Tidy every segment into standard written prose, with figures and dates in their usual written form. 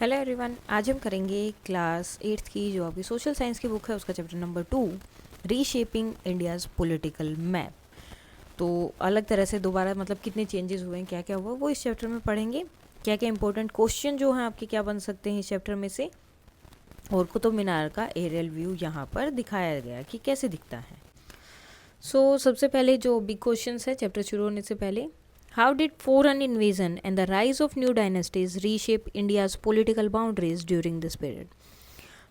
Hello everyone, आज हम करेंगे क्लास 8th की जो आपकी सोशल साइंस की बुक है उसका chapter number 2, reshaping India's political map. तो अलग तरह से दोबारा मतलब कितने चेंजेस हुए हैं, क्या क्या हुआ वो इस चैप्टर में पढ़ेंगे। क्या क्या इंपॉर्टेंट क्वेश्चन जो हैं आपके क्या बन सकते हैं इस चैप्टर में से, और कुतुब मीनार का एरियल व्यू यहाँ पर दिखाया गया कि कैसे दिखता है। सबसे पहले जो बिग क्वेश्चन है चैप्टर शुरू होने से पहले, how did foreign invasion and the rise of new dynasties reshape India's political boundaries during this period?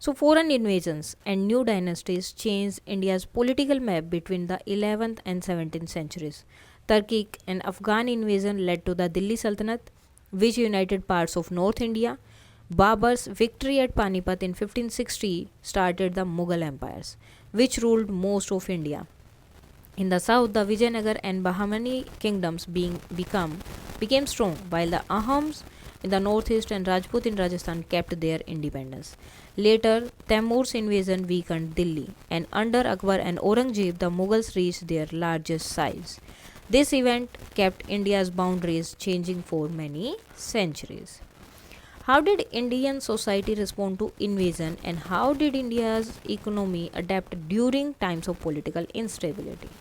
So, foreign invasions and new dynasties changed India's political map between the 11th and 17th centuries. Turkic and Afghan invasion led to the Delhi Sultanate, which united parts of North India. Babur's victory at Panipat in 1560 started the Mughal empires, which ruled most of India. In the south, the Vijayanagar and Bahmani kingdoms became strong, while the Ahams in the northeast and Rajput in Rajasthan kept their independence. Later, Taimur's invasion weakened Delhi, and under Akbar and Aurangzeb, the Mughals reached their largest size. This event kept India's boundaries changing for many centuries. How did Indian society respond to invasion, and how did India's economy adapt during times of political instability?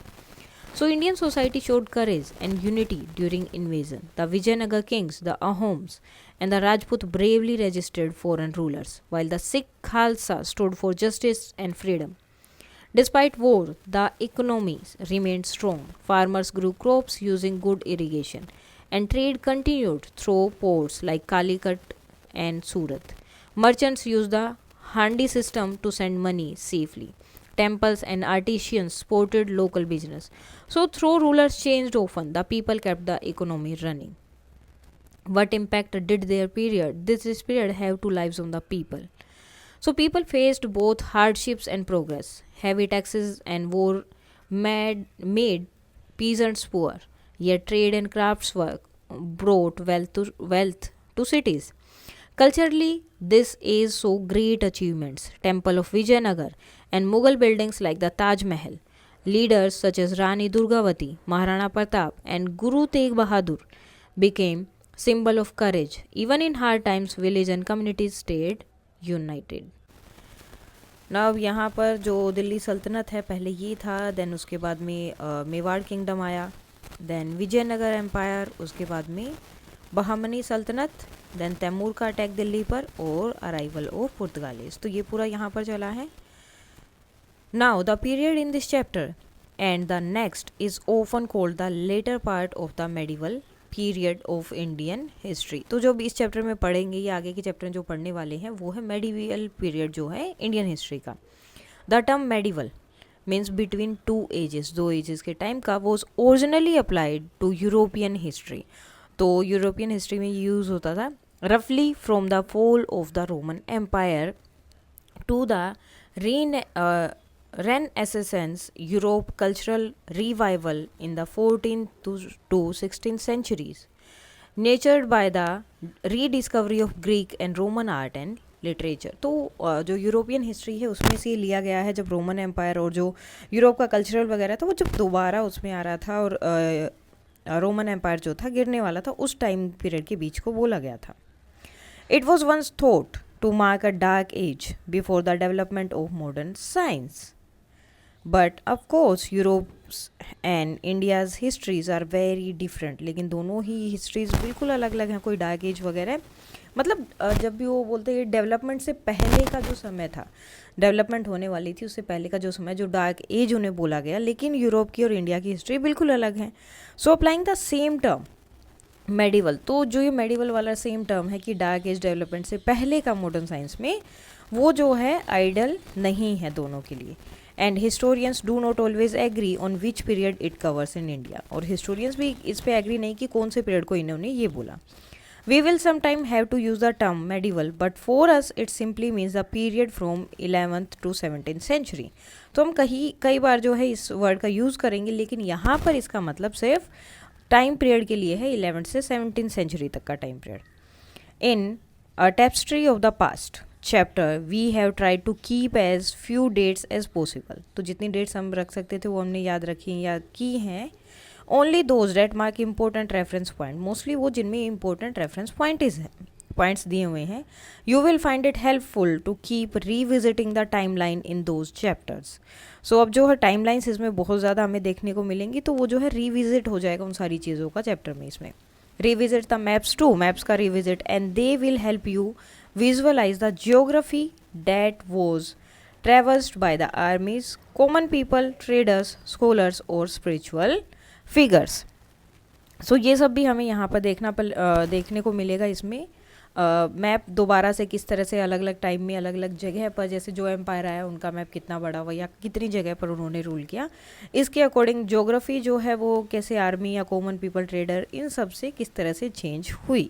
So, Indian society showed courage and unity during invasion. The Vijayanagar kings, the Ahoms, and the Rajput bravely resisted foreign rulers, while the Sikh Khalsa stood for justice and freedom. Despite war, the economies remained strong. Farmers grew crops using good irrigation, and trade continued through ports like Calicut and Surat. Merchants used the handi system to send money safely. Temples and artisans supported local business. So, though rulers changed often, the people kept the economy running. What impact did this period have to lives of the people? So, people faced both hardships and progress. Heavy taxes and war made peasants poor, yet trade and crafts work brought wealth to cities. Culturally, this age saw great achievements. Temple of Vijayanagar and Mughal buildings like the Taj Mahal. Leaders such as Rani Durgavati, Maharana Pratap, and Guru Tegh Bahadur became symbol of courage. Even in hard times, village and communities stayed united. ना अब यहाँ पर जो दिल्ली सल्तनत है पहले ये था, देन उसके बाद में मेवाड़ किंगडम आया, देन विजयनगर एम्पायर, उसके बाद में बहामनी सल्तनत, देन तैमूर का अटैक दिल्ली पर और अराइवल ऑफ पुर्तगालीज। तो ये पूरा यहाँ पर चला है। Now the period in this chapter and the next is often called the latter part of the medieval period of Indian history. तो जो भी इस चैप्टर में पढ़ेंगे, ये आगे के चैप्टर जो पढ़ने वाले हैं वो है मेडिवल पीरियड जो है इंडियन हिस्ट्री का। The term medieval means between two ages, दो एजेस के टाइम का, was originally applied to European history. तो यूरोपियन हिस्ट्री में यूज़ होता था रफली from the fall of the Roman Empire to the Renaissance Europe cultural revival in the 14th to 16th centuries, nurtured by the rediscovery of Greek and Roman art and literature. तो जो European history है उसमें से लिया गया है, जब Roman empire और जो यूरोप का कल्चरल वगैरह था वो जब दोबारा उसमें आ रहा था और रोमन एम्पायर जो था गिरने वाला था, उस टाइम पीरियड के बीच को बोला गया था। It was once thought to mark a dark age before the development of modern science, but of course Europe's and India's histories are very different. लेकिन दोनों ही हिस्ट्रीज़ बिल्कुल अलग अलग हैं, कोई डार्क एज वगैरह मतलब जब भी वो बोलते हैं डेवलपमेंट से पहले का जो समय था, डेवलपमेंट होने वाली थी उससे पहले का जो समय, जो डार्क एज उन्हें बोला गया, लेकिन यूरोप की और इंडिया की हिस्ट्री बिल्कुल अलग है। So applying the same term medieval, तो जो ये मेडिवल वाला सेम टर्म है कि डार्क एज डेवलपमेंट से पहले का मॉडर्न साइंस में, वो जो है आइडल नहीं है दोनों के लिए। And historians do not always agree on which period it covers in India, और हिस्टोरियंस भी इस पे एग्री नहीं कि कौन से पीरियड को इन्होंने ये बोला। We will sometime have to use the term medieval, but for us it simply means the period from 11th to 17th century. तो हम कई बार जो है इस वर्ड का यूज़ करेंगे, लेकिन यहाँ पर इसका मतलब सिर्फ टाइम पीरियड के लिए है, 11th से 17th सेंचुरी तक का time period. In a tapestry of the past chapter we have tried to keep as few dates as possible. तो जितनी डेट्स हम रख सकते थे वो हमने याद रखी या की हैं। Only those date mark important reference point, mostly वो जिनमें इम्पोर्टेंट रेफरेंस पॉइंट है। पॉइंट्स दिए हुए हैं, you will find it helpful to keep revisiting the timeline in those chapters. So अब जो है टाइमलाइंस इसमें बहुत ज़्यादा हमें देखने को मिलेंगी, तो वो जो है रीविजिट हो जाएगा उन सारी चीज़ों का चैप्टर में। इसमें revisit the maps too, maps का revisit, and they will help you visualize the geography that was traversed by the armies, common people, traders, scholars or spiritual figures. So ये सब भी हमें यहाँ पर देखने को मिलेगा इसमें। मैप दोबारा से किस तरह से अलग अलग टाइम में अलग अलग जगह पर, जैसे जो एम्पायर आया उनका मैप कितना बड़ा हुआ या कितनी जगह पर उन्होंने रूल किया, इसके अकॉर्डिंग ज्योग्राफी जो है वो कैसे आर्मी या कॉमन पीपल, ट्रेडर, इन सब से किस तरह से चेंज हुई।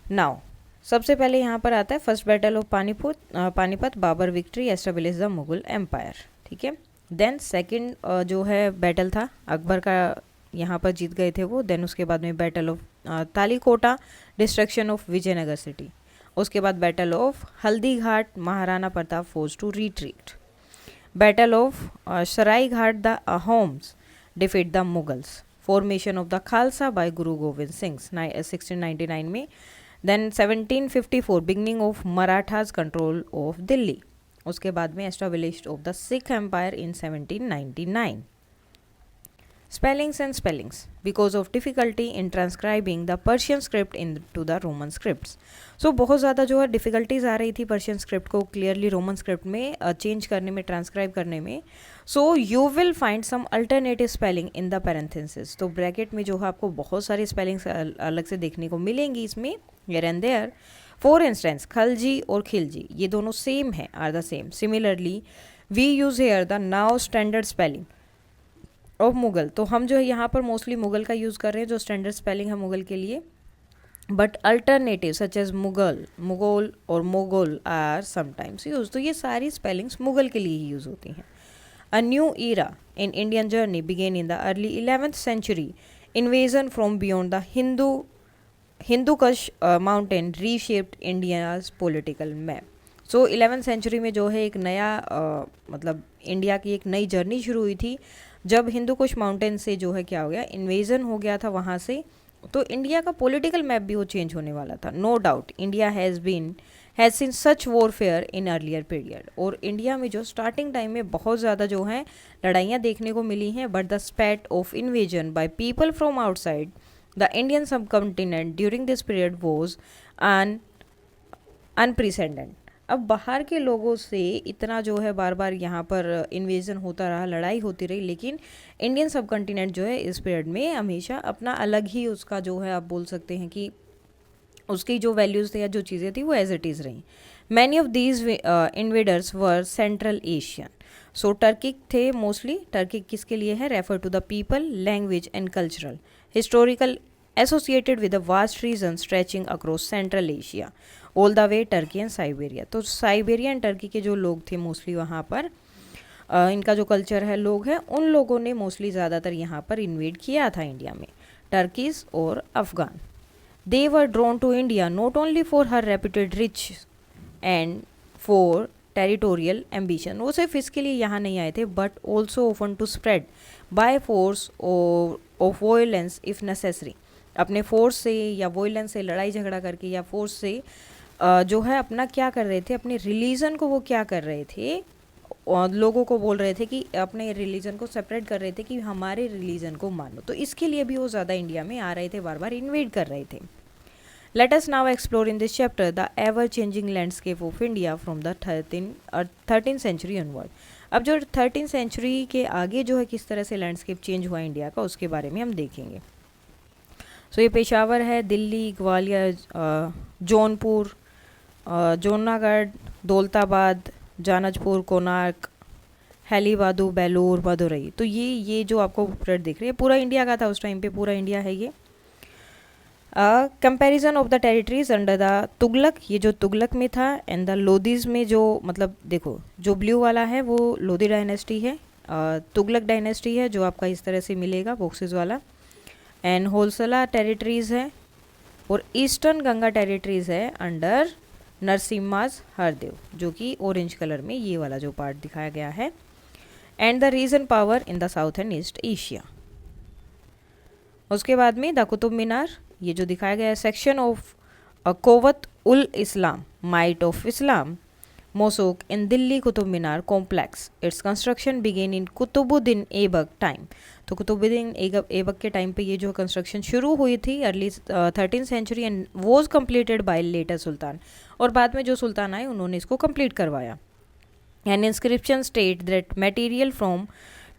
नाउ सबसे पहले यहाँ पर आता है first battle of Panipat, Babur victory establish the Mughal empire, ठीक है। देन सेकेंड जो है बैटल था अकबर का, यहाँ पर जीत गए थे वो। देन उसके बाद में battle of Talikota, destruction of Vijayanagar city. उसके बाद battle of Haldi Ghat, Maharana Pratap force to retreat. Battle of Sarai Ghat, the Ahoms defeat the Mughals. Formation of the Khalsa by Guru Gobind Singh 1699 में। Then 1754 beginning of Marathas control of Delhi. उसके बाद में established of the Sikh empire in 1799। Spellings and spellings because of difficulty in transcribing the Persian script into the Roman scripts. So बहुत ज़्यादा जो है difficulties आ रही थी पर्शियन स्क्रिप्ट को क्लियरली रोमन स्क्रिप्ट में चेंज करने में, ट्रांसक्राइब करने में। So you will find some alternative spelling in the parenthesis. तो ब्रैकेट में जो है आपको बहुत सारी स्पेलिंग्स अलग से देखने को मिलेंगी इसमें, here and there. For instance Khalji और खिलजी ये दोनों सेम है, are the same. Similarly we use here the now standard spelling of Mughal. तो हम जो है यहाँ पर मोस्टली मुगल का यूज़ कर रहे हैं जो स्टैंडर्ड स्पेलिंग है मुगल के लिए, but alternative such as Mughal और मोगल आर समटाइम्स यूज। तो ये सारी स्पेलिंग्स मुगल के लिए ही यूज़ होती हैं। A new era in Indian journey began in the early 11th century. Invasion from beyond the Hindu Kush mountain reshaped India's political map. So 11th century में जो है एक नया मतलब इंडिया की एक नई जर्नी शुरू हुई थी, जब हिंदू कुश माउंटेन से जो है क्या हो गया, इन्वेजन हो गया था वहाँ से। तो इंडिया का पॉलिटिकल मैप भी वो चेंज होने वाला था। No doubt India has seen such warfare in earlier period. और इंडिया में जो स्टार्टिंग टाइम में बहुत ज़्यादा जो है लड़ाइयाँ देखने को मिली हैं, but the spat of invasion by people from outside the Indian subcontinent during this period was unprecedented. अब बाहर के लोगों से इतना जो है बार बार यहाँ पर इन्वेजन होता रहा, लड़ाई होती रही, लेकिन इंडियन सब कॉन्टिनेंट जो है इस पीरियड में हमेशा अपना अलग ही उसका जो है आप बोल सकते हैं कि उसकी जो वैल्यूज़ थे या जो चीज़ें थी वो एज इट इज़ रहीं। Many of these invaders were Central Asian. So Turkic थे मोस्टली। टर्किक किसके लिए है? Refer to the people, language and cultural historical associated with a vast region stretching across Central Asia all the way Turkey and Siberia. तो Siberia and Turkey के जो लोग थे मोस्टली वहाँ पर इनका जो कल्चर है, लोग हैं, उन लोगों ने मोस्टली ज़्यादातर यहाँ पर इन्वेड किया था इंडिया में, टर्कीज और Afghan. They were drawn to India not only for her reputed rich and for territorial ambition. वो सिर्फ इसके लिए यहाँ नहीं आए थे, but also open to spread by force of violence if necessary. अपने फोर्स से या वॉयलेंस से, लड़ाई झगड़ा करके या फोर्स से जो है अपना क्या कर रहे थे, अपने रिलीजन को वो क्या कर रहे थे, और लोगों को बोल रहे थे कि अपने रिलीजन को सेपरेट कर रहे थे कि हमारे रिलीजन को मानो। तो इसके लिए भी वो ज़्यादा इंडिया में आ रहे थे, बार बार इन्वेड कर रहे थे। Let us now explore in this chapter the ever changing landscape of India from the 13th century onward. अब जो 13th सेंचुरी के आगे जो है किस तरह से लैंडस्केप चेंज हुआ इंडिया का, उसके बारे में हम देखेंगे। सो ये पेशावर है, दिल्ली, ग्वालियर, जौनपुर, जूनागढ़, दौलताबाद, जानजपुर, कोणार्क, हैलीबादू, बेलूर, मदुरई। तो ये जो आपको परेड दिख रही है पूरा इंडिया का था उस टाइम पे, पूरा इंडिया है ये। Comparison of the territories under the Tughlaq, ये जो तुगलक में था, एंड द लोदीज में जो मतलब देखो जो ब्लू वाला है वो लोदी डायनेस्टी है, तुगलक डायनेस्टी है जो आपका इस तरह से मिलेगा बॉक्सेस वाला, एंड होलसला टेरिटरीज है, और ईस्टर्न गंगा टेरिटरीज है अंडर नरसिम्हाज हरदेव, जो कि ऑरेंज कलर में ये वाला जो पार्ट दिखाया गया है, and the region power in the South and East Asia. उसके बाद में द कुतुब मीनार, ये जो दिखाया गया है section of Quwwat ul Islam might of Islam Mosque in Delhi Qutub Minar complex. Its construction began in Qutbuddin Aibak time. तो कुतुबुद्दीन ऐबक के टाइम पे ये जो कंस्ट्रक्शन शुरू हुई थी early 13th century and was completed by later sultan. और बाद में जो सुल्तान आए उन्होंने इसको कंप्लीट करवाया. An inscription state that material from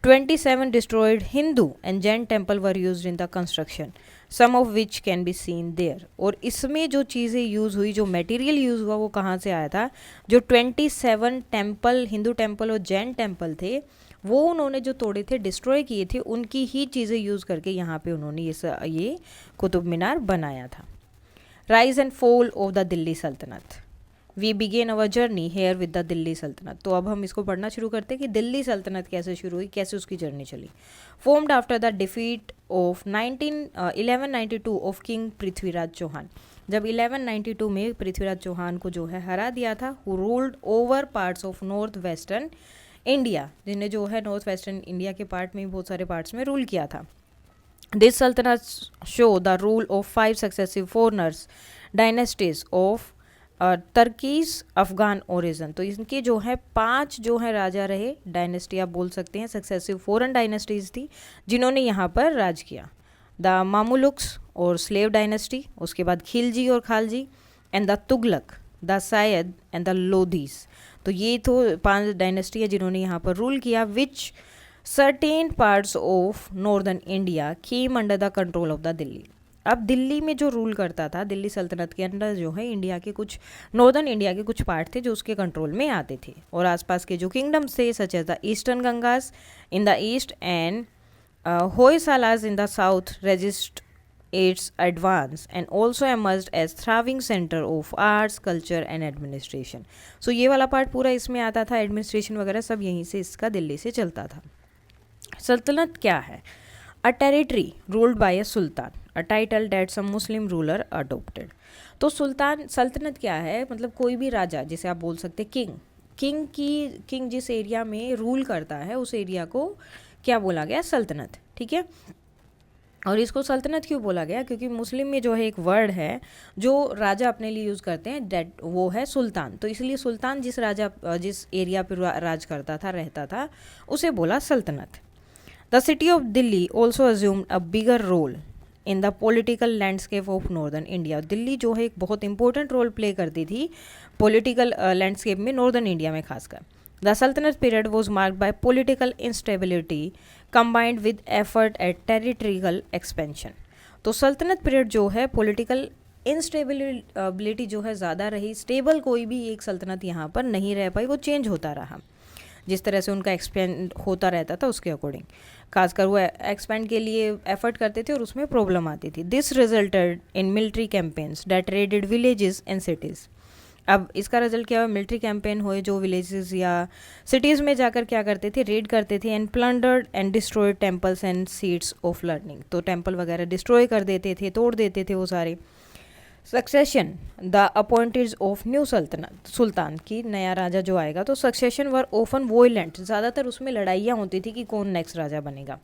27 destroyed Hindu and Jain temple were used in the construction, some of which can be seen there. और इसमें जो चीज़ें यूज़ हुई, जो मटेरियल यूज़ हुआ वो कहाँ से आया था? जो 27 टेम्पल, हिंदू टेम्पल और जैन टेम्पल थे वो उन्होंने जो तोड़े थे, डिस्ट्रॉय किए थे, उनकी ही चीज़ें यूज़ करके यहाँ पे उन्होंने ये कुतुब मीनार बनाया था. Rise and fall of the Delhi Saltanat. We began our journey here with the Delhi Saltanat. तो अब हम इसको पढ़ना शुरू करते हैं कि दिल्ली सल्तनत कैसे शुरू हुई, कैसे उसकी जर्नी चली. Formed after the defeat of 1192 of king Prithviraj Chauhan. जब 1192 में पृथ्वीराज चौहान को जो है हरा दिया था. Who ruled over parts of north western India, जिन्हें जो है नॉर्थ वेस्टर्न इंडिया के पार्ट में बहुत सारे पार्ट्स में रूल किया था. This Saltanat show the rule of 5 successive foreigners dynasties of Turkies Afghan origin. तो इनके जो है 5 जो है राजा रहे, डायनेस्टी आप बोल सकते हैं, सक्सेसिव फॉरेन डायनेस्टीज थी जिन्होंने यहाँ पर राज किया. द मामुलुक्स और स्लेव डायनेस्टी, उसके बाद खिलजी और खालजी, एंड द तुगलक, द सायद एंड द लोधीज. तो ये तो 5 डायनेस्टी है जिन्होंने यहाँ पर रूल किया. Which certain parts of northern India came under the control of the Delhi. अब दिल्ली में जो रूल करता था, दिल्ली सल्तनत के अंदर जो है इंडिया के कुछ नॉर्दर्न इंडिया के कुछ पार्ट थे जो उसके कंट्रोल में आते थे. और आसपास के जो किंगडम्स थे such as the eastern Gangas in the east and Hoysalas in the south resist its advance and also emerged as thriving center of arts, culture and administration. So ये वाला पार्ट पूरा इसमें आता था, एडमिनिस्ट्रेशन वगैरह सब यहीं से इसका दिल्ली से चलता था. सल्तनत क्या है? A territory ruled by a sultan, a title that some Muslim ruler adopted. तो सुल्तान, सल्तनत क्या है? मतलब कोई भी राजा, जिसे आप बोल सकते किंग जिस एरिया में रूल करता है उस एरिया को क्या बोला गया? सल्तनत. ठीक है. और इसको सल्तनत क्यों बोला गया? क्योंकि मुस्लिम में जो है एक वर्ड है जो राजा अपने लिए यूज़ करते हैं, डेट वो है सुल्तान. तो इसलिए सुल्तान जिस एरिया पर राज करता था, रहता था, उसे बोला सल्तनत. The city of Delhi also assumed a bigger role in the political landscape of northern India. Delhi जो है एक बहुत इंपॉर्टेंट रोल प्ले करती थी पॉलिटिकल लैंडस्केप में नॉर्दर्न इंडिया में खासकर. The saltanat period was marked by political instability combined with effort at territorial expansion. तो सल्तनत पीरियड जो है पॉलिटिकल इंस्टेबिलिटी जो है ज़्यादा रही. स्टेबल कोई भी एक सल्तनत यहाँ पर नहीं रह पाई, वो चेंज होता रहा जिस तरह से उनका एक्सपेंड होता रहता था उसके अकॉर्डिंग. खासकर वो एक्सपेंड के लिए एफर्ट करते थे और उसमें प्रॉब्लम आती थी. This resulted in military campaigns that raided villages and cities. अब इसका रिजल्ट क्या हुआ? मिलिट्री कैंपेन हुए जो विलेजेस या सिटीज़ में जाकर क्या करते थे? रेड करते थे. And plundered and destroyed temples and seats of learning. तो टेम्पल वगैरह डिस्ट्रॉय कर देते थे, तोड़ देते थे वो सारे. Succession the appointed of new sultan की नया राजा जो आएगा, तो सक्सेशन वर ओफन वोयलेंट. ज़्यादातर उसमें लड़ाइयाँ होती थी कि कौन नेक्स्ट राजा बनेगा.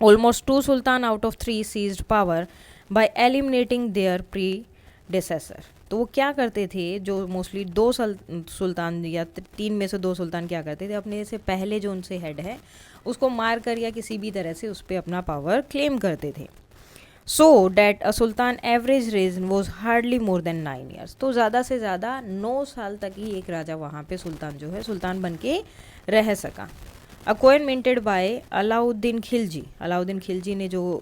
Almost 2 sultan out of 3 seized power by eliminating their predecessor. तो वो क्या करते थे? जो मोस्टली 2 सुल्तान या 3 में से 2 सुल्तान क्या करते थे? अपने से पहले जो उनसे हेड है उसको मार कर या किसी भी तरह से उस पर अपना पावर क्लेम करते थे. So that a sultan average reign was hardly more than 9 years. तो ज़्यादा से ज़्यादा 9 साल तक ही एक राजा वहाँ पे सुल्तान जो है सुल्तान बन के रह सका. A coin minted by Alauddin Khilji. Alauddin Khilji ने जो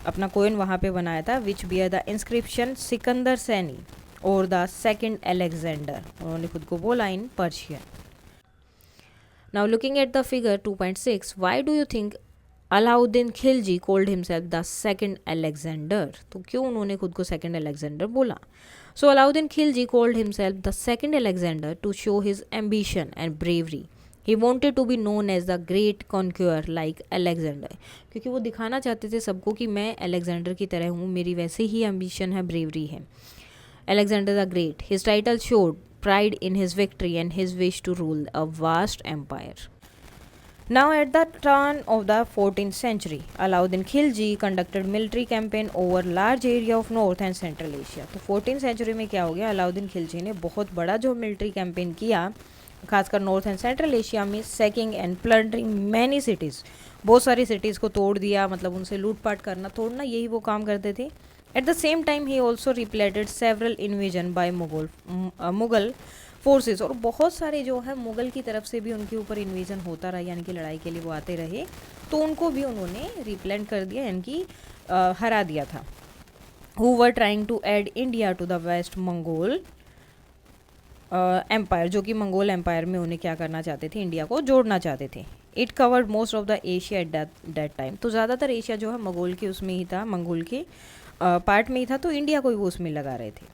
अपना कोइन वहाँ पे बनाया था, which bear the inscription Sikandar Sani और द सेकंड अलेक्जेंडर. उन्होंने खुद को बोला in Persian. Now looking at the figure 2.6, why do you think Alauddin Khilji called himself the second Alexander? तो क्यों उन्होंने खुद को सेकंड अलेक्जेंडर बोला? So Alauddin Khilji called himself the second Alexander to show his ambition and bravery. He wanted to be known as the great conqueror like Alexander. क्योंकि वो दिखाना चाहते थे सबको कि मैं अलेक्जेंडर की तरह हूँ, मेरी वैसे ही एम्बिशन है, ब्रेवरी है. Alexander the Great. His title showed pride in his victory and his wish to rule a vast empire. Now, at the turn of the 14th century, Alauddin Khilji conducted military campaign over large area of North and Central Asia. तो 14th century में क्या हो गया, अलाउद्दीन खिलजी ने बहुत बड़ा जो military campaign किया खासकर नॉर्थ एंड सेंट्रल एशिया में, सेकिंग एंड प्लंडरिंग मैनी सिटीज़, बहुत सारी सिटीज़ को तोड़ दिया, मतलब उनसे लूटपाट करना, तोड़ना, यही वो काम करते थे. एट द सेम टाइम ही also repelled several invasion by Mughal forces, और बहुत सारे जो है मुगल की तरफ से भी उनके ऊपर इन्वेजन होता रहा, यानी कि लड़ाई के लिए वो आते रहे, तो उनको भी उन्होंने रिप्लेंट कर दिया, यानी कि हरा दिया था. Who were trying to add India to the west Mongol empire, जो कि मंगोल एम्पायर में उन्हें क्या करना चाहते थे, इंडिया को जोड़ना चाहते थे. It covered most of the Asia at that time, तो ज़्यादातर एशिया जो है मंगोल के उसमें ही था, मंगोल के पार्ट में ही था, तो इंडिया को भी वो उसमें लगा रहे थे.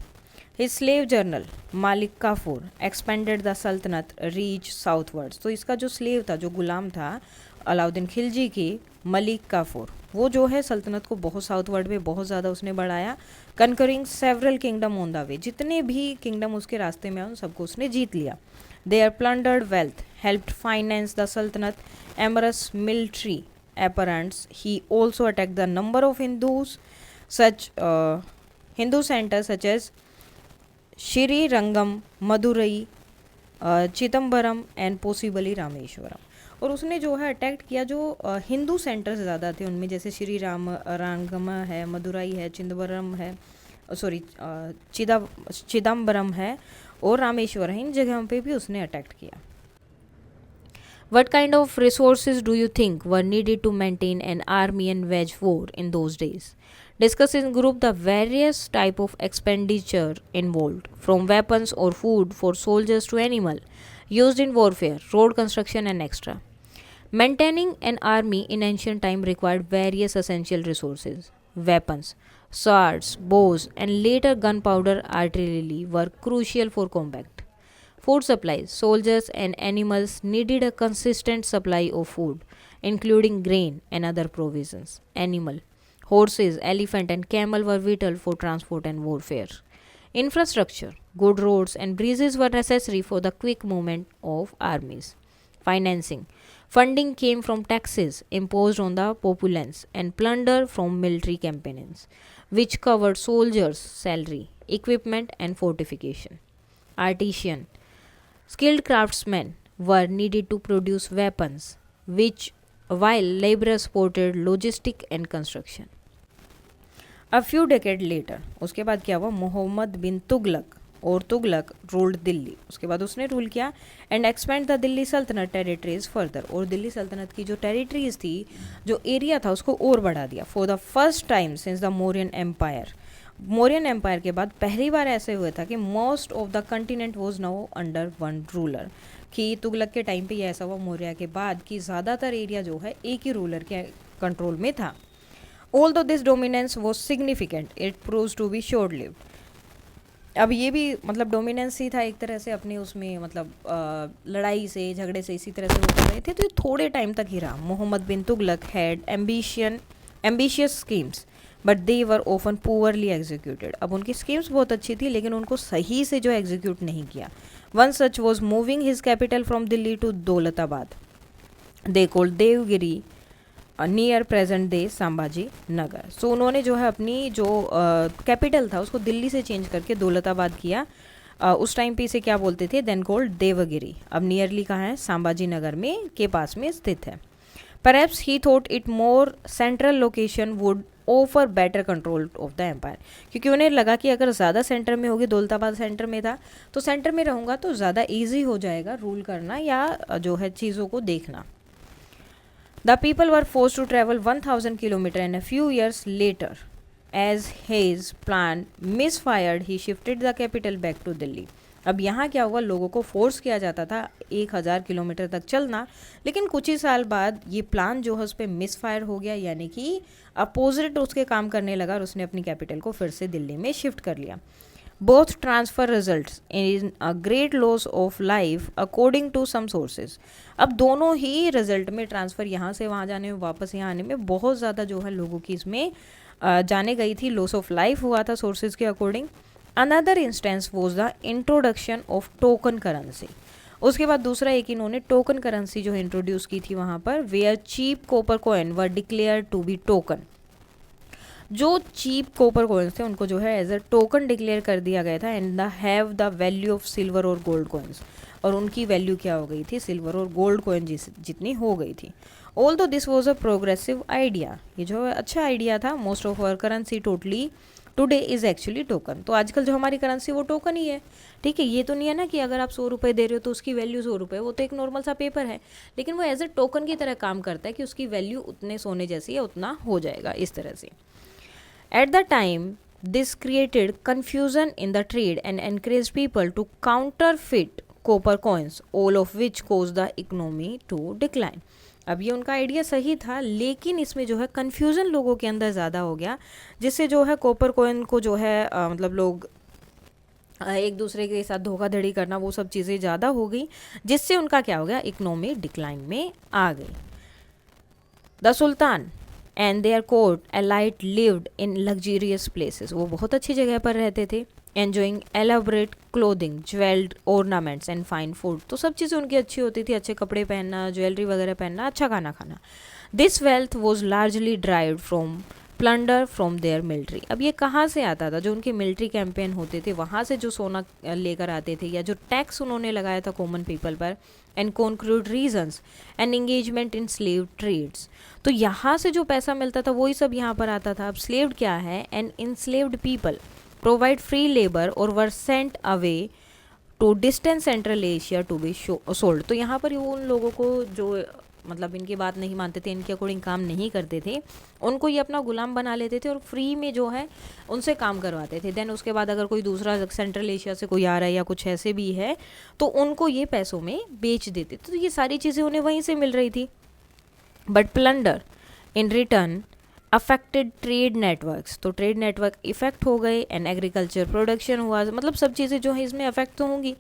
His slave journal मालिक काफूर expanded the सल्तनत रीच साउथवर्ड्स, तो इसका जो स्लेव था, जो गुलाम था अलाउद्दीन खिलजी की, मलिक काफूर, वो जो है सल्तनत को बहुत साउथवर्ड में बहुत ज़्यादा उसने बढ़ाया. Conquering several kingdom on the way, जितने भी किंगडम उसके रास्ते में आए उन सबको उसने जीत लिया. Their plundered wealth helped finance the Saltanat enormous military apparatus. He also attack the number of Hindus such Hindu center such as Srirangam, Madurai, Chidambaram and possibly Rameswaram. और उसने जो है अटैक किया जो हिंदू सेंटर्स ज़्यादा थे उनमें, जैसे श्री रंगम है, मदुरई है, चिदम्बरम है, सॉरी चिदम्बरम है और रामेश्वर है, इन जगहों पे भी उसने अटैक किया. What kind of resources do you think were needed to maintain an army and wage war in those days? Discuss in group the various type of expenditure involved, from weapons or food for soldiers to animal used in warfare, road construction and extra. Maintaining an army in ancient time required various essential resources. Weapons, swords, bows and later gunpowder artillery were crucial for combat. Food supplies. Soldiers and animals needed a consistent supply of food, including grain and other provisions. Animal. Horses, elephant and camel were vital for transport and warfare. Infrastructure. Good roads and bridges were necessary for the quick movement of armies. Financing. Funding came from taxes imposed on the populace and plunder from military campaigns, which covered soldiers' salary, equipment and fortification. Artisan. Skilled craftsmen were needed to produce weapons, while laborers supported logistics and construction. A few decades later, उसके बाद क्या हुआ, मोहम्मद बिन तुगलक और Tughlaq ruled Delhi, उसके बाद उसने rule किया and expand the Delhi सल्तनत टेरिटरीज फर्दर, और दिल्ली सल्तनत की जो टेरिटरीज थी, जो एरिया था, उसको और बढ़ा दिया. For the first time since the Mauryan empire, Mauryan empire के बाद पहली बार ऐसे हुआ था कि most of the continent was now under one ruler, कि तुगलक के टाइम पे ये ऐसा हुआ मौर्य के बाद कि ज़्यादातर एरिया जो है एक ही रूलर के कंट्रोल में था. Although this dominance was significant, it proves to be short lived. अब ये भी मतलब डोमिनेंस ही था एक तरह से अपने उसमें, मतलब लड़ाई से झगड़े से इसी तरह से वो कर रहे थे, तो ये थोड़े टाइम तक ही रहा. Mohammad bin Tughlaq had ambitious schemes but they were often poorly executed. अब उनकी स्कीम्स बहुत अच्छी थी लेकिन उनको सही से जो एग्जीक्यूट नहीं किया. One such was moving his capital from Delhi to Daulatabad, they called Devagiri near present day Sambhaji Nagar. So उन्होंने जो है अपनी जो कैपिटल था उसको दिल्ली से चेंज करके दौलताबाद किया. उस टाइम पे इसे क्या बोलते थे, देन कॉल्ड देवगिरी. अब नियरली कहाँ है, संभाजी नगर में के पास में स्थित है. Perhaps he thought it more central location would offer better control of the empire, क्योंकि उन्हें लगा कि अगर ज़्यादा सेंटर में होगी, दौलताबाद सेंटर में था, तो सेंटर में रहूँगा तो ज़्यादा ईजी हो जाएगा रूल करना या जो है चीज़ों को देखना. The people were force to travel 1000 kilometre and a few years later as his plan misfired he shifted the capital back to Delhi. अब यहाँ क्या हुआ, लोगों को फोर्स किया जाता था 1000 किलोमीटर तक चलना, लेकिन कुछ ही साल बाद ये प्लान जो है उस पर मिसफायर हो गया, यानी कि अपोजिट उसके काम करने लगा और उसने अपनी कैपिटल को फिर से दिल्ली में शिफ्ट कर लिया. Both transfer results in a great loss of life according to some sources. अब दोनों ही रिजल्ट में, ट्रांसफ़र यहाँ से वहाँ जाने में, वापस यहाँ आने में बहुत ज़्यादा जो है लोगों की इसमें जाने गई थी, लॉस ऑफ लाइफ हुआ था सोर्सेज के according. Another instance was the introduction of token currency. उसके बाद दूसरा एक इन्होंने टोकन करेंसी जो है इंट्रोड्यूस की थी वहाँ पर, where cheap copper coin were declared to be token. जो चीप कॉपर कॉइन्स थे उनको जो है एज अ टोकन डिक्लेयर कर दिया गया था, and the have the value of silver और गोल्ड कॉइन्स, और उनकी वैल्यू क्या हो गई थी, सिल्वर और गोल्ड कॉइन जितनी हो गई थी। Although this was a progressive idea, ये जो है अच्छा आइडिया था। Most of our currency totally today is actually token, तो आजकल जो हमारी करेंसी वो टोकन ही है, ठीक है। ये तो नहीं है ना कि अगर आप 100 रुपये दे रहे हो तो उसकी वैल्यू 100 रुपये, वो तो एक नॉर्मल सा पेपर है, लेकिन वो एज अ टोकन की तरह काम करता है कि उसकी वैल्यू उतने सोने जैसी है, उतना हो जाएगा इस तरह से। At the time, this created confusion in the trade and encouraged people to counterfeit copper coins, all of which caused the economy to decline. अब ये उनका आइडिया सही था, लेकिन इसमें जो है कन्फ्यूज़न लोगों के अंदर ज़्यादा हो गया, जिससे जो है कॉपर कॉइन को जो है मतलब लोग एक दूसरे के साथ धोखाधड़ी करना, वो सब चीज़ें ज़्यादा हो गई, जिससे उनका क्या हो गया, इकोनॉमी डिक्लाइन में आ गई। The sultan and their court elite lived in luxurious places, वो बहुत अच्छी जगह पर रहते थे, enjoying elaborate clothing, jewelled ornaments and fine food, तो सब चीज़ें उनकी अच्छी होती थी, अच्छे कपड़े पहनना, ज्वेलरी वगैरह पहनना, अच्छा खाना खाना। This wealth was largely derived from plunder from their military. अब ये कहाँ से आता था, जो उनके मिलिट्री कैंपेन होते थे वहाँ से जो सोना लेकर आते थे, या जो टैक्स उन्होंने लगाया था कॉमन पीपल पर, and concrete reasons and engagement in slave trades, तो यहाँ से जो पैसा मिलता था वही सब यहाँ पर आता था। अब स्लेव्ड क्या है, and enslaved people provide free labour और were sent away to distant central Asia to be sold, तो यहाँ पर वो उन लोगों को जो मतलब इनकी बात नहीं मानते थे, इनके अकॉर्डिंग काम नहीं करते थे, उनको ये अपना गुलाम बना लेते थे और फ्री में जो है उनसे काम करवाते थे। देन उसके बाद अगर कोई दूसरा सेंट्रल एशिया से कोई आ रहा है या कुछ ऐसे भी है, तो उनको ये पैसों में बेच देते थे, तो ये सारी चीज़ें उन्हें वहीं से मिल रही थी। But plunder in return affected trade networks, तो ट्रेड नेटवर्क इफेक्ट हो गए, एंड एग्रीकल्चर प्रोडक्शन हुआ, मतलब सब चीज़ें जो है इसमें अफेक्ट तो होंगी।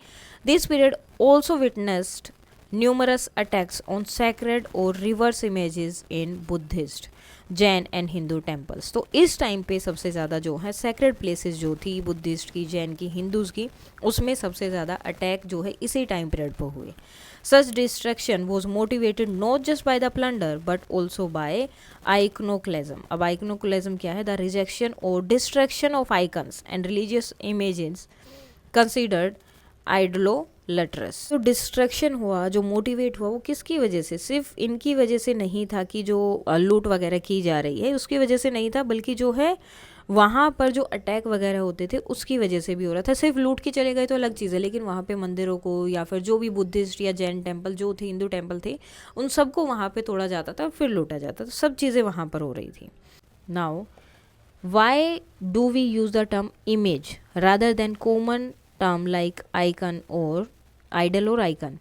This period also witnessed numerous attacks on sacred और reverse images in Buddhist, Jain and Hindu temples, तो इस टाइम पे सबसे ज़्यादा जो है सैक्रेड प्लेसेस जो थी बुद्धिस्ट की, जैन की, हिंदूज़ की, उसमें सबसे ज़्यादा अटैक जो है इसी टाइम पीरियड पर हुए। Such destruction was motivated not just by the plunder but also by iconoclasm. अब आइकनोक्लेज्म क्या है, द रिजेक्शन और destruction of icons and religious images considered idolatrous. तो डिस्ट्रक्शन हुआ, जो मोटिवेट हुआ, वो किसकी वजह से, सिर्फ इनकी वजह से नहीं था कि जो लूट वगैरह की जा रही है उसकी वजह से नहीं था, बल्कि जो है वहाँ पर जो अटैक वगैरह होते थे उसकी वजह से भी हो रहा था। सिर्फ लूट के चले गए तो अलग चीज़ है, लेकिन वहाँ पे मंदिरों को या फिर जो भी बुद्धिस्ट या जैन टेम्पल जो थे, हिंदू टेम्पल थे, उन सबको वहाँ पे तोड़ा जाता था फिर लूटा जाता था, सब चीज़ें वहाँ पर हो रही थी। Now why do we use the term image rather than common term like icon or idol or icon?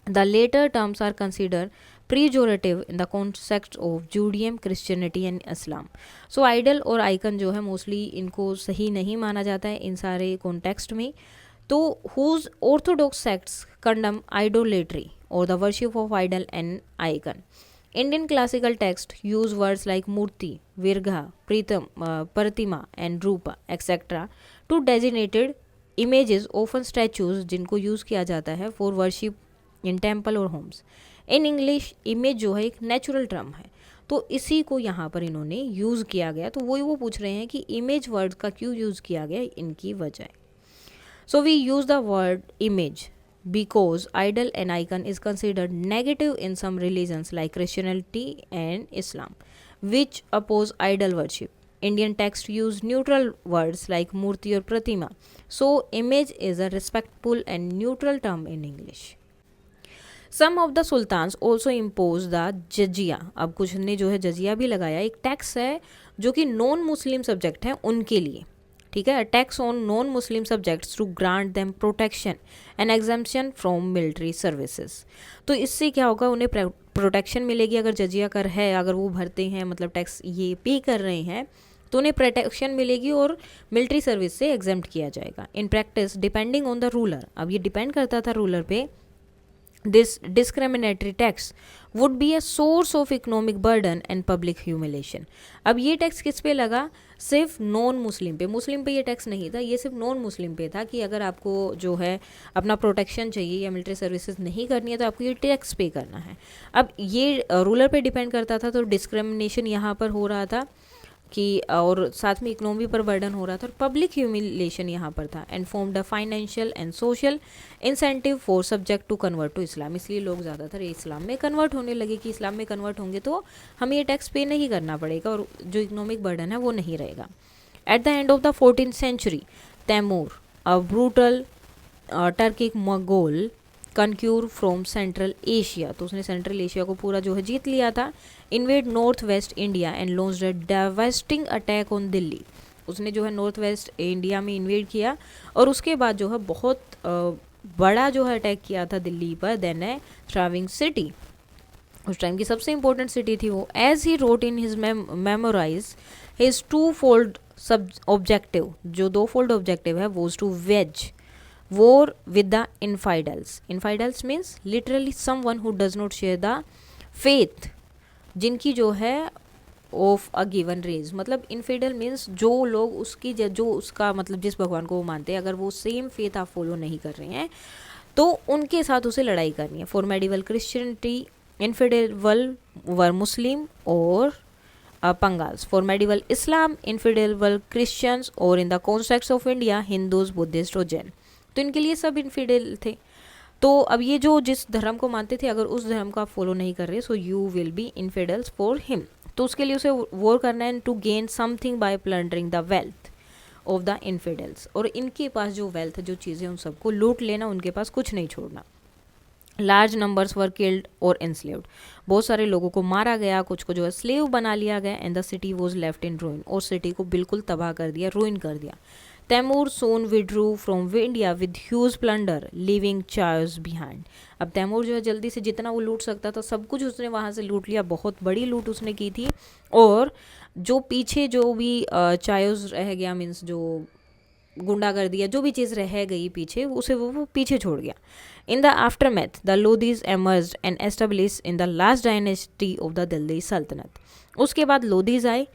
The later terms are considered pejorative in the context of Judaism, Christianity and Islam. So idol और icon जो है mostly इनको सही नहीं माना जाता है इन सारे context में। तो whose orthodox sects condemn idolatry or the worship of idol and icon. Indian classical text use words like murti, virga, pratima and rupa etc. to designated images often statues जिनको यूज़ किया जाता है for worship in temple और Holmes. In English image जो है एक natural term है, तो इसी को यहाँ पर इन्होंने यूज़ किया गया, तो वही वो पूछ रहे हैं कि इमेज वर्ड का क्यों यूज़ किया गया, इनकी वजह। So we use the word image because idol and icon is considered negative in some religions like Christianity and Islam which oppose idol worship. Indian text use neutral words like murti or pratima. So image is a respectful and neutral term in English. Some of the sultans also imposed the jizya. अब कुछ ने जो है जजिया भी लगाया, एक tax है जो कि नॉन मुस्लिम सब्जेक्ट है उनके लिए, ठीक है, tax on non Muslim subjects to grant them protection and exemption from military services. तो इससे क्या होगा, उन्हें प्रोटेक्शन मिलेगी अगर जजिया कर है, अगर वो भरते हैं, मतलब टैक्स ये पे कर रहे हैं, तो उन्हें प्रोटेक्शन मिलेगी और मिलिट्री सर्विस से एग्जेम्प्ट किया जाएगा। In practice depending on the ruler, अब ये डिपेंड करता था रूलर पे, This discriminatory tax would be a source of economic burden and public humiliation. अब ये टैक्स किस पे लगा? सिर्फ नॉन मुस्लिम पे. मुस्लिम पे ये टैक्स नहीं था, ये सिर्फ नॉन मुस्लिम पे था कि अगर आपको जो है अपना प्रोटेक्शन चाहिए या मिलिट्री सर्विसेज नहीं करनी है तो आपको ये टैक्स पे करना है. अब ये रूलर पे डिपेंड करता था, तो डिस्क्रिमिनेशन यहाँ पर हो रहा था कि और साथ में इकोनॉमी पर बर्डन हो रहा था और पब्लिक ह्यूमिलेशन यहाँ पर था. And formed a financial and social incentive for subject to convert to Islam. इसलिए लोग ज़्यादातर इस्लाम में कन्वर्ट होने लगे कि इस्लाम में कन्वर्ट होंगे तो हमें ये टैक्स पे नहीं करना पड़ेगा और जो इकोनॉमिक बर्डन है वो नहीं रहेगा. At the end of the 14th century, Timur, a brutal Turkic Mongol conqueror from central Asia, तो उसने सेंट्रल एशिया को पूरा जो है जीत लिया था. Invade north west India and launched a डेवास्टिंग attack on Delhi. उसने जो है नॉर्थ वेस्ट इंडिया में इन्वेड किया और उसके बाद जो है बहुत बड़ा जो है अटैक किया था दिल्ली पर. देन ए थ्राइविंग सिटी, उस टाइम की सबसे इंपॉर्टेंट सिटी थी वो. As he wrote in his memoirs his two fold सब ऑब्जेक्टिव, जो दो फोल्ड ऑब्जेक्टिव है वो to wage war with the infidels. Infidels means literally someone who does not share the faith, जिनकी जो है ऑफ अ गिवन रेज. मतलब infidel means जो लोग उसकी जो उसका मतलब जिस भगवान को वो मानते हैं, अगर वो सेम फेथ आप फॉलो नहीं कर रहे हैं तो उनके साथ उसे लड़ाई करनी है. फॉर मेडिवल क्रिश्चियनिटी इनफिडेल वर मुस्लिम और पंगाल्स. फॉर मेडिवल इस्लाम इनफिडेल क्रिश्चियंस और in the context of India Hindus, Buddhist और जैन. तो इनके लिए सब इनफिडेल थे. तो अब ये जो जिस धर्म को मानते थे, अगर उस धर्म को आप फॉलो नहीं कर रहे so you will be infidels for him. तो उसके लिए उसे वॉर करना है to gain something by plundering the wealth of the infidels. और इनके पास जो वेल्थ जो चीज़ें उन सबको लूट लेना, उनके पास कुछ नहीं छोड़ना. लार्ज नंबर्स वर किल्ड और एनस्लेव्ड. बहुत सारे लोगों को मारा गया, कुछ को जो है स्लेव बना लिया गया. And the city was left in रूइन, और सिटी को बिल्कुल तबाह कर दिया, रूइन कर दिया. Taimur soon withdrew from India with huge plunder, leaving chaos behind. अब तैमूर जो है जल्दी से जितना वो लूट सकता था सब कुछ उसने वहाँ से लूट लिया. बहुत बड़ी लूट उसने की थी. और जो पीछे जो भी चायोस रह गया, मीन्स जो गुंडागर्दी या जो भी चीज़ रह गई पीछे, उसे वो पीछे छोड़ गया. In the aftermath the Lodhi's emerged and established in the last dynasty of the Delhi सल्तनत. उसके बाद लोधीज आए,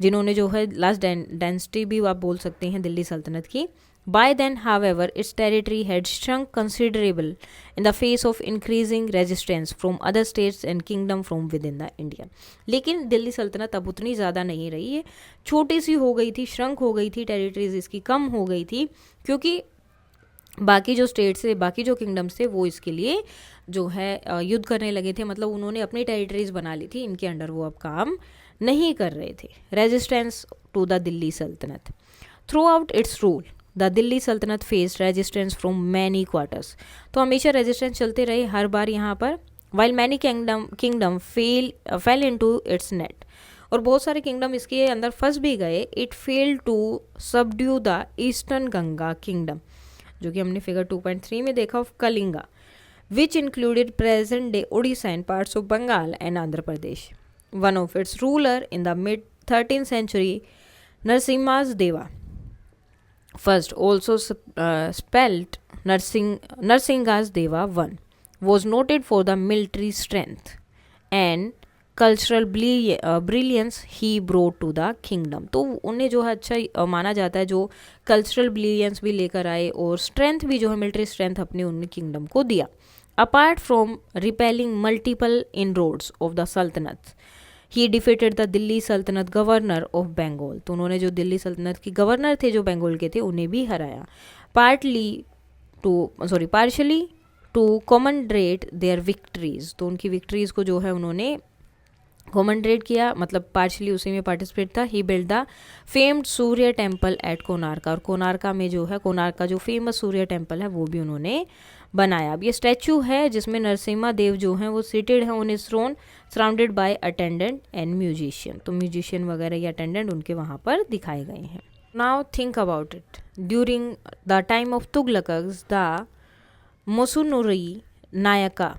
जिन्होंने जो है लास्ट डायनेस्टी भी आप बोल सकते हैं दिल्ली सल्तनत की. By then however its territory had shrunk considerably in the face of increasing resistance from other states and kingdom from within the India. लेकिन दिल्ली सल्तनत अब उतनी ज़्यादा नहीं रही है, छोटी सी हो गई थी, श्रंक हो गई थी, टेरिटरीज इसकी कम हो गई थी, क्योंकि बाकी जो स्टेट्स थे, बाकी जो किंगडम्स थे वो इसके लिए जो है युद्ध करने लगे थे. मतलब उन्होंने अपनी टेरिटरीज बना ली थी, इनके अंडर वो अब काम नहीं कर रहे थे. Resistance to the Delhi Saltanat. Throughout its rule the Delhi Saltanat faced resistance from many quarters. तो हमेशा रेजिस्टेंस चलते रहे हर बार यहाँ पर. While many kingdom fell into its net, और बहुत सारे किंगडम इसके अंदर फंस भी गए. It failed to subdue the eastern Ganga kingdom, जो कि हमने फिगर 2.3 में देखा, of Kalinga, which included present day Orissa and parts of Bengal and Andhra Pradesh. One of its ruler in the mid 13th century, Narasimha's Deva, first also spelled Narasimha's Deva I, was noted for the military strength and cultural brilliance he brought to the kingdom. तो उन्हें जो है अच्छा माना जाता है, जो cultural brilliance भी लेकर आए और स्ट्रेंथ भी जो है मिलिट्री स्ट्रेंथ अपने उन्हें किंगडम को दिया. Apart from repelling multiple inroads of the सल्तनत, ही डिफीटेड द दिल्ली सल्तनत गवर्नर ऑफ बंगाल. तो उन्होंने जो दिल्ली सल्तनत के गवर्नर थे जो बंगाल के थे उन्हें भी हराया. Partially to commemorate their victories. तो उनकी विक्ट्रीज को जो है उन्होंने कॉमनरेट किया, मतलब पार्शली उसी में पार्टिसिपेट था. He build the famed Surya temple at Konarka, और कोणार्का में जो है कोणार्का जो फेमस सूर्य टेम्पल है वो भी उन्होंने बनाया. अब ये स्टैचू है जिसमें नरसिम्हा देव जो हैं वो सीटेड हैं on his throne, surrounded by attendant and musician. तो म्यूजिशियन वगैरह या अटेंडेंट उनके वहाँ पर दिखाए गए हैं. Now think about it. During the time of Tughlaqs the Musunuri Nayaka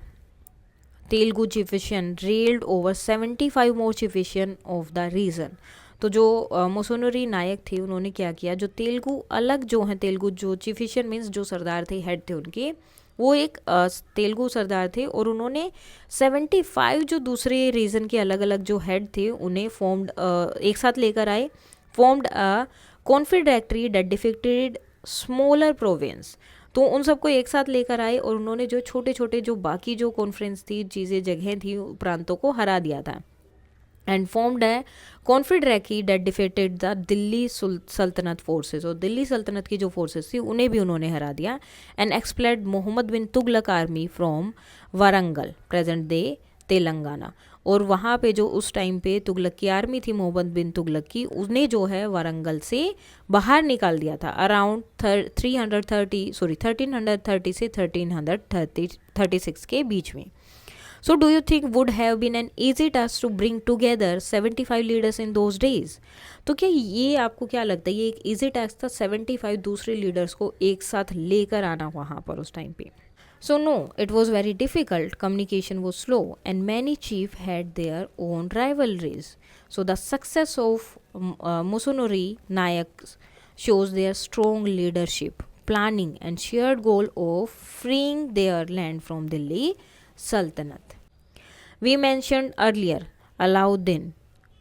Telugu chieftain railed over 75 more chieftain of the region. तो जो मुसोनरी नायक थे उन्होंने क्या किया, जो तेलुगु अलग जो हैं, तेलुगु जो चीफिशियन मीन्स जो सरदार थे, हेड थे उनके, वो एक तेलुगु सरदार थे और उन्होंने 75 जो दूसरे रीजन के अलग अलग जो हेड थे उन्हें फॉर्म्ड एक साथ लेकर आए, formed a confederacy that defeated smaller province. तो उन सबको एक साथ लेकर आए और उन्होंने जो छोटे छोटे जो बाकी जो कॉन्फ्रेंस थी, चीज़ें, जगह थी, प्रांतों को हरा दिया था। एंड फॉर्म्ड है confederacy that defeated the Delhi सल्तनत फोर्सेस, और दिल्ली सल्तनत की जो फोर्सेस थी उन्हें भी उन्होंने हरा दिया। And expelled Mohammad bin Tughlaq army from Warangal present day Telangana, और वहाँ पे जो उस टाइम पे तुगलक की आर्मी थी, मोहम्मद बिन तुगलक की, उन्हें जो है वारंगल से बाहर निकाल दिया था अराउंड 1330 से 1336 के बीच में। So do you think would have been an easy task to bring together 75 leaders in those days? तो क्या ये आपको क्या लगता है ये एक easy task था 75 दूसरे लीडर्स को एक साथ लेकर आना वहाँ पर उस टाइम पे? So no, it was very difficult, communication was slow and many chiefs had their own rivalries. So the success of Musunuri Nayak shows their strong leadership, planning and shared goal of freeing their land from Delhi Sultanate. We mentioned earlier Alauddin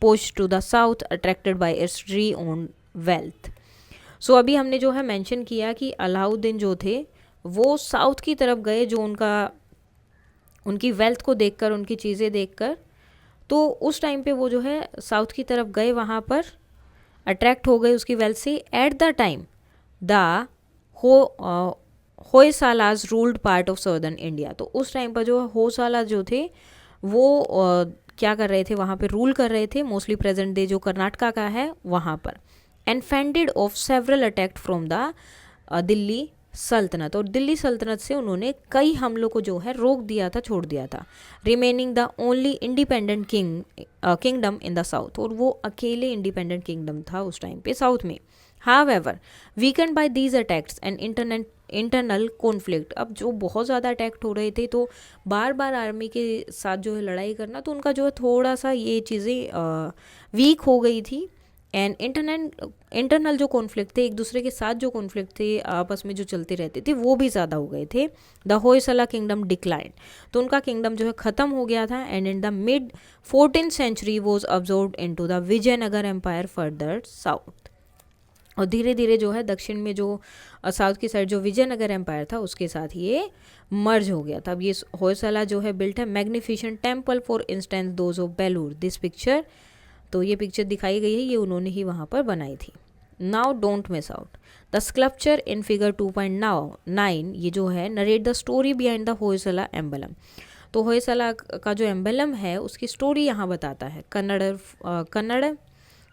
pushed to the south attracted by its re-owned wealth. So अभी हमने जो है mention किया कि अलाउद्दीन जो थे वो south की तरफ गए, जो उनकी वेल्थ को देखकर, उनकी चीज़ें देखकर, तो उस टाइम पे वो जो है साउथ की तरफ गए, वहाँ पर अट्रैक्ट हो गए उसकी वेल्थ से। At the time the Hoysalas ruled part of southern India, तो उस टाइम पर जो होयसाला जो थे वो क्या कर रहे थे, वहाँ पे रूल कर रहे थे, मोस्टली प्रेजेंट डे जो कर्नाटका का है वहाँ पर। And fended off several attack from the Delhi Saltanat, और दिल्ली सल्तनत से उन्होंने कई हमलों को जो है रोक दिया था, छोड़ दिया था। Remaining the only independent kingdom in the south, और वो अकेले इंडिपेंडेंट किंगडम था उस टाइम पे साउथ में। However, weakened by these attacks and internal conflict, अब जो बहुत ज़्यादा अटैक हो रहे थे तो बार बार आर्मी के साथ जो है लड़ाई करना, तो उनका जो है थोड़ा सा ये चीज़ें वीक हो गई थी। एंड इंटरनल जो कॉन्फ्लिक्ट थे, एक दूसरे के साथ जो कॉन्फ्लिक्ट थे आपस में जो चलते रहते थे, वो भी ज़्यादा हो गए थे। द होयसला किंगडम डिक्लाइन, तो उनका किंगडम जो है ख़त्म हो गया था। And in the mid 14th century was absorbed into the Vijayanagar empire further south, और धीरे धीरे जो है दक्षिण में जो साउथ की साइड जो विजयनगर एम्पायर था उसके साथ ये मर्ज हो गया था। अब ये होयसला जो है बिल्ट है magnificent temple for instance those of Belur, this picture, तो ये पिक्चर दिखाई गई है, ये उन्होंने ही वहाँ पर बनाई थी। Now don't miss out the sculpture in figure 2.9, ये जो है narrate the story behind the Hoysala emblem, तो होयसला का जो एम्बलम है उसकी स्टोरी यहाँ बताता है।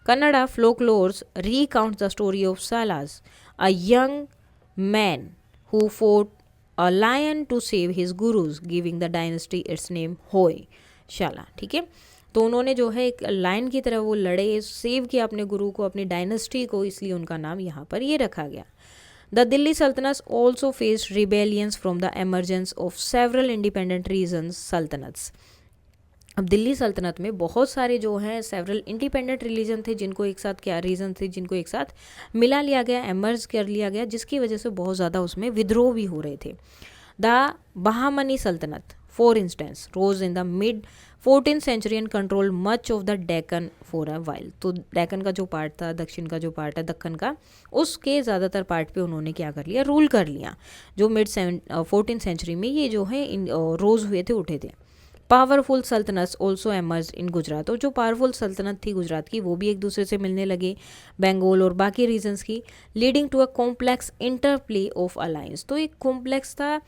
Kannada folklore recounts the story of Salas, a young man who fought a lion to save his gurus, giving the dynasty its name Hoysala। ठीक है, तो उन्होंने जो है एक लायन की तरह वो लड़े, सेव किया अपने गुरु को, अपनी डायनेस्टी को, इसलिए उनका नाम यहाँ पर ये रखा गया। The Delhi Sultanate also faced rebellions from the emergence of several independent regions sultanates। अब दिल्ली सल्तनत में बहुत सारे जो हैं सेवरल इंडिपेंडेंट रिलीजन थे, जिनको एक साथ क्या रीजन थे, जिनको एक साथ मिला लिया गया, एमर्ज कर लिया गया, जिसकी वजह से बहुत ज़्यादा उसमें विद्रोह भी हो रहे थे। द बहामनी सल्तनत for instance rose in the mid 14th century and control much of the Deccan for a while, तो डेक्कन का जो पार्ट था, दक्षिण का जो पार्ट है दक्कन का, उसके ज़्यादातर पार्ट पे उन्होंने क्या कर लिया, रूल कर लिया। जो मिड 14th सेंचुरी में ये जो है रोज हुए थे, उठे थे। पावरफुल सल्तनत ऑल्सो एमर्ज इन गुजरात, और जो पावरफुल सल्तनत थी गुजरात की, वो भी एक दूसरे से मिलने लगे, बंगाल और बाकी रीजन्स की, leading to a complex interplay of alliance, तो एक कॉम्प्लेक्स था,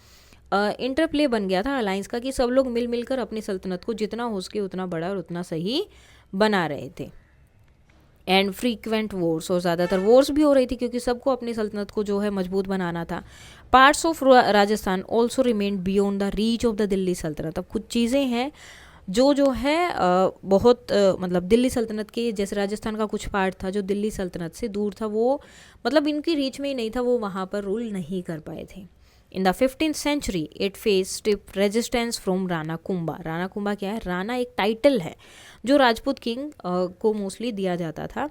इंटरप्ले बन गया था अलायंस का, कि सब लोग मिल मिलकर अपनी सल्तनत को जितना हो सके उतना बड़ा और उतना सही बना रहे थे। एंड फ्रीक्वेंट वॉर्स, और ज़्यादातर वॉर्स भी हो रही थी क्योंकि सबको अपनी सल्तनत को जो है मजबूत बनाना था। Parts of Rajasthan also remain beyond the reach of the Delhi सल्तनत, अब कुछ चीज़ें हैं जो है बहुत मतलब दिल्ली सल्तनत के, जैसे राजस्थान का कुछ पार्ट था जो दिल्ली सल्तनत से दूर था, वो मतलब इनकी रीच में ही नहीं था, वो वहाँ पर रूल नहीं कर पाए थे। In the 15th century it face stiff resistance from Rana Kumbha. Rana Kumbha क्या है? राणा एक टाइटल है जो राजपूत किंग को मोस्टली दिया जाता था।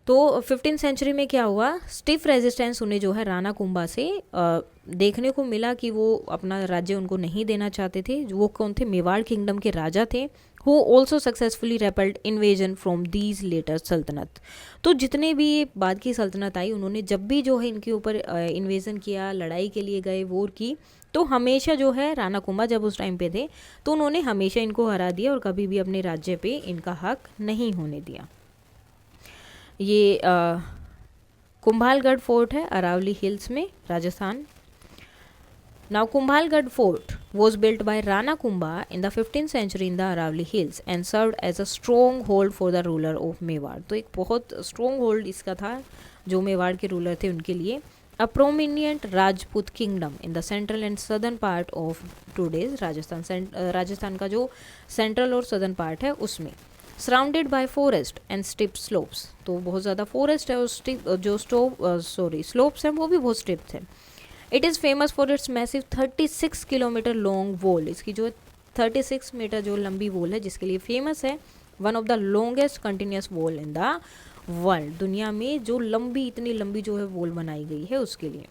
तो 15th सेंचुरी में क्या हुआ? स्टिफ रेजिस्टेंस उन्हें जो है राणा कुंभा से देखने को मिला कि वो अपना राज्य उनको नहीं देना चाहते थे। वो कौन थे? मेवाड़ किंगडम के राजा थे, who also successfully repelled invasion from these later सल्तनत। तो जितने भी बाद की सल्तनत आई, उन्होंने जब भी जो है इनके ऊपर इन्वेजन किया, लड़ाई के लिए गए, वॉर की, तो हमेशा जो है राणा कुंभा जब उस टाइम पे थे तो उन्होंने हमेशा इनको हरा दिया और कभी भी अपने राज्य पे इनका हक नहीं होने दिया। ये कुंभालगढ़ फोर्ट है अरावली हिल्स में, Rajasthan. Now Kumbhalgarh fort was built by Rana Kumbha in the 15th century in the Aravalli Hills and served as a stronghold for the ruler of Mewar। तो एक बहुत stronghold इसका था जो मेवाड़ के रूलर थे उनके लिए। A prominent Rajput kingdom in the central and southern part of today's Rajasthan. Rajasthan का जो सेंट्रल और सदर्न पार्ट है उसमें। Surrounded by forest and steep slopes, तो बहुत ज़्यादा फॉरेस्ट है और स्लोप्स हैं वो भी बहुत स्टिप थे। It is famous for its massive 36 kilometre long wall. इसकी जो 36 मीटर जो लंबी वॉल है जिसके लिए फेमस है। One of the longest continuous wall in the world. दुनिया में जो इतनी लंबी जो है वॉल बनाई गई है उसके लिए।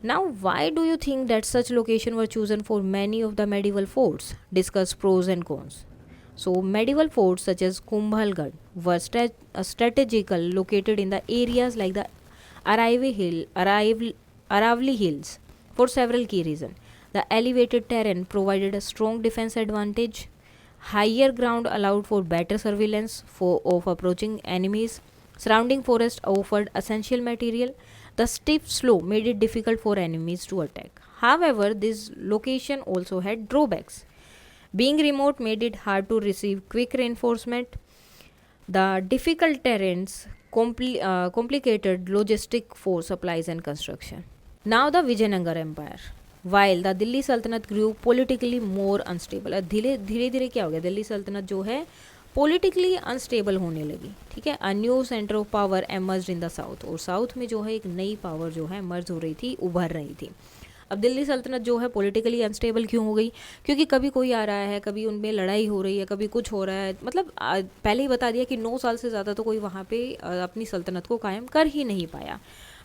Now why do you think that such location were chosen for many of the medieval forts? Discuss pros and cons. So medieval forts such as Kumbhalgarh were strategical located in the areas like the Aravalli Hills for several key reasons. The elevated terrain provided a strong defense advantage. Higher ground allowed for better surveillance of approaching enemies. Surrounding forest offered essential material. The steep slope made it difficult for enemies to attack. However, this location also had drawbacks. Being remote made it hard to receive quick reinforcement. The difficult terrains complicated logistic for supplies and construction. Now the Vijayanagar Empire. While the Delhi Sultanate grew politically more unstable, धीरे धीरे क्या हो गया? दिल्ली सल्तनत जो है politically unstable होने लगी। ठीक है। A new center of power emerged in the south, और साउथ में जो है एक नई पावर जो है इमर्ज हो रही थी, उभर रही थी। अब दिल्ली सल्तनत जो है पॉलिटिकली अनस्टेबल क्यों हो गई? क्योंकि कभी कोई आ रहा है, कभी उनमें लड़ाई हो रही है, कभी कुछ हो रहा है। मतलब पहले ही बता दिया कि 9 साल से ज़्यादा तो कोई वहाँ पे अपनी सल्तनत को कायम कर ही नहीं पाया।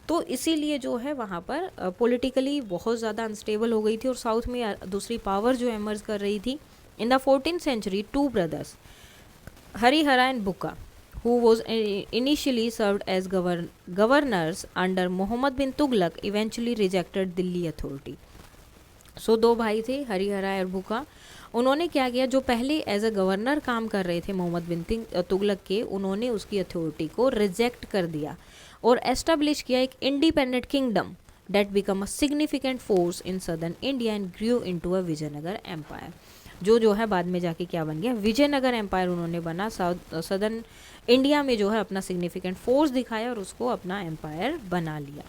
तो इसीलिए जो है वहाँ पर पॉलिटिकली बहुत ज़्यादा अनस्टेबल हो गई थी और साउथ में दूसरी पावर जो एमर्ज कर रही थी। इन द 14th सेंचुरी 2 brothers Harihara and Bukka, who was initially served as governors under Muhammad bin Tughlaq, eventually rejected Delhi authority. So 2 भाई थे हरिहरा और बुक्का। उन्होंने क्या किया? जो पहले एज अ गवर्नर काम कर रहे थे मोहम्मद बिन तुगलक के, उन्होंने उसकी अथॉरिटी को रिजेक्ट कर दिया और एस्टेब्लिश किया एक independent kingdom that became a significant force in southern India and grew into a Vijayanagara empire. जो है बाद में जाके क्या बन गया? विजयनगर एम्पायर उन्होंने बना। सदर्न इंडिया में जो है अपना सिग्निफिकेंट फोर्स दिखाया और उसको अपना एम्पायर बना लिया।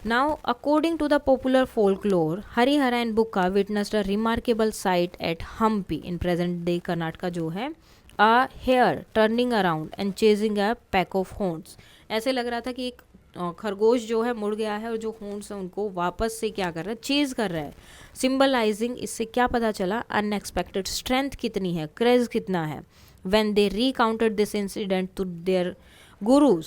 Now according to the popular folklore, Harihara and Bukka witnessed a remarkable sight at Hampi in present day Karnataka जो है, a hare turning around and chasing a pack of हॉर्न्स। ऐसे लग रहा था कि एक खरगोश जो है मुड़ गया है और जो हॉर्न्स है उनको वापस से क्या कर रहा है? चेज कर रहा है। सिंबलाइजिंग, इससे क्या पता चला? अनएक्सपेक्टेड स्ट्रेंथ कितनी है, क्रेज कितना है। When they recounted this incident to their gurus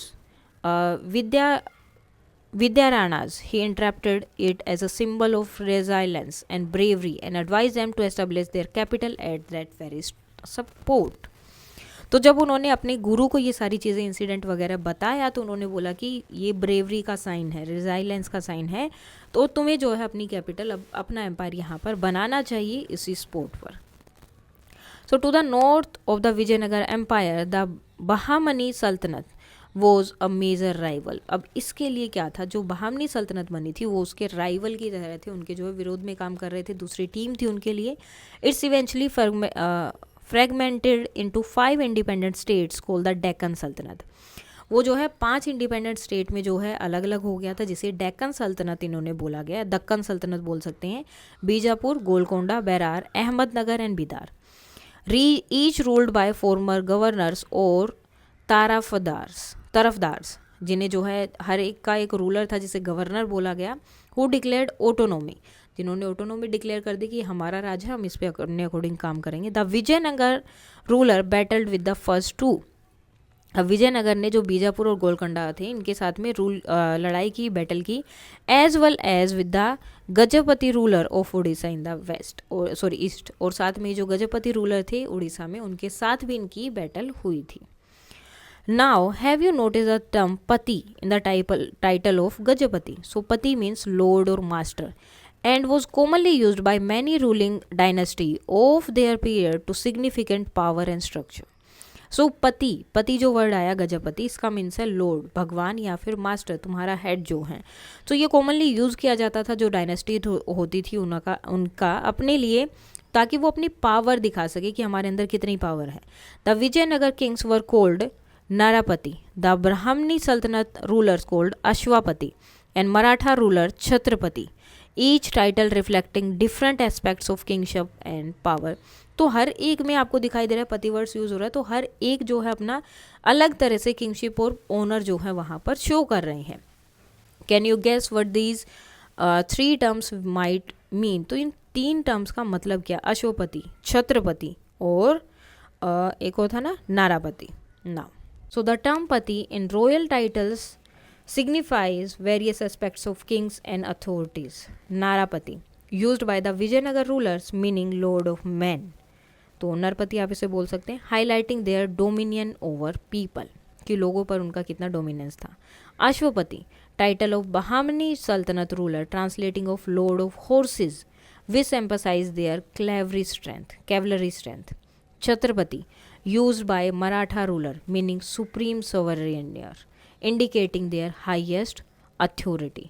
Vidyaranas, he interpreted it as a symbol of resilience and bravery and advised them to establish their capital at that very spot. तो जब उन्होंने अपने गुरु को ये सारी चीज़ें इंसिडेंट वगैरह बताया तो उन्होंने बोला कि ये ब्रेवरी का साइन है, रिजाइलेंस का साइन है, तो तुम्हें जो है अपनी कैपिटल, अपना एम्पायर यहाँ पर बनाना चाहिए इसी स्पॉट पर। So to the north of the Vijayanagar empire the Bahmani Saltanat was a major rival. अब इसके लिए क्या था? जो बहामनी सल्तनत बनी थी वो उसके राइवल की तरह थे, उनके जो है विरोध में काम कर रहे थे, दूसरी टीम थी उनके लिए। It's eventually fragmented into 5 independent states called the Deccan सल्तनत। वो जो है 5 इंडिपेंडेंट स्टेट में जो है अलग अलग हो गया था, जिसे डेक्कन सल्तनत इन्होंने बोला गया, दक्कन सल्तनत बोल सकते हैं। Bijapur, Golconda, Berar, Ahmednagar and Bidar. Each ruled by farmer governors और तरफदार्स। जिन्हें जो है हर एक का एक रूलर था जिसे गवर्नर बोला गया, हु डिक्लेयर्ड ऑटोनॉमी, जिन्होंने ऑटोनॉमी डिक्लेयर कर दी कि हमारा राज्य है, हम इस पे अपने अकॉर्डिंग काम करेंगे। The Vijayanagara ruler battled with the first two, अब विजयनगर ने जो बीजापुर और गोलकोंडा थे इनके साथ में लड़ाई की, बैटल की, as well as with the Gajapati ruler of Orissa in the west or sorry east, और साथ में जो गजपति रूलर थे उड़ीसा में उनके साथ भी इनकी बैटल हुई थी। Now have you notice the term pati in the title of Gajapati? So pati means lord और master and was commonly used by many ruling dynasty of their period to significant power and structure. सो पति जो word आया गजपति, इसका means है Lord, भगवान या फिर master, तुम्हारा हेड जो है। तो ये कॉमनली यूज़ किया जाता था जो डायनेस्टी होती थी उनका अपने लिए, ताकि वो अपनी पावर दिखा सके कि हमारे अंदर कितनी पावर है। The Vijayanagar kings were called Narapati, the Brahmani Saltanat rulers called Ashwapati and Maratha ruler Chhatrapati, each title reflecting different aspects of kingship and power. तो हर एक में आपको दिखाई दे रहा है पति वर्ड्स यूज हो रहा है, तो हर एक जो है अपना अलग तरह से किंगशिप और ओनर जो है वहाँ पर शो कर रहे हैं। Can you guess what these 3 terms might mean? तो इन 3 टर्म्स का मतलब क्या? अश्वपति, छत्रपति और एक और था ना Narapati. Now so the term pati in royal titles signifies various aspects of kings and authorities. Narapati used by the Vijayanagar rulers meaning lord of men. तो नरपति आप इसे बोल सकते हैं, highlighting their dominion over people, कि लोगों पर उनका कितना डोमिनेंस था। अश्वपति टाइटल ऑफ बहामनी सल्तनत ruler translating of Lord of horses which emphasize their cavalry strength. Chhatrapati used by Maratha ruler meaning supreme sovereign, indicating their highest authority.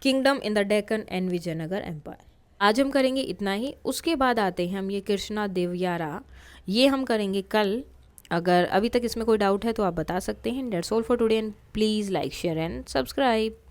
Kingdom in the Deccan and Vijayanagar Empire. आज हम करेंगे इतना ही, उसके बाद आते हैं हम ये कृष्णा देवयारा, ये हम करेंगे कल। अगर अभी तक इसमें कोई डाउट है तो आप बता सकते हैं। That's all for today and please like, share and subscribe.